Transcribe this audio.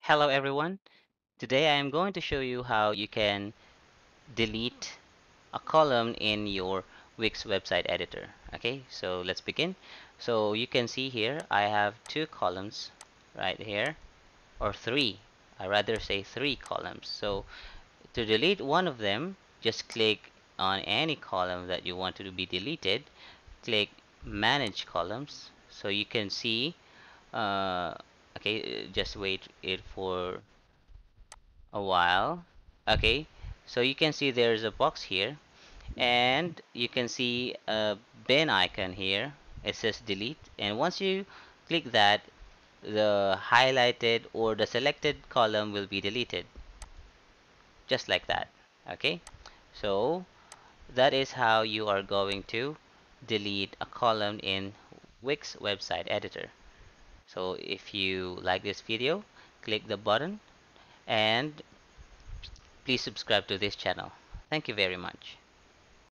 Hello everyone. Today I am going to show you how you can delete a column in your Wix website editor. Okay, so let's begin. So you can see here I have two columns right here, or three. I rather say three columns. So to delete one of them, just click on any column that you want to be deleted. Click Manage Columns. So you can see. Uh, okay, just wait it for a while. Okay, so you can see there's a box here, and you can see a bin icon here. It says delete, and once you click that, the highlighted or the selected column will be deleted, just like that. Okay, so that is how you are going to delete a column in Wix website editor. So if you like this video, click the button and please subscribe to this channel. Thank you very much.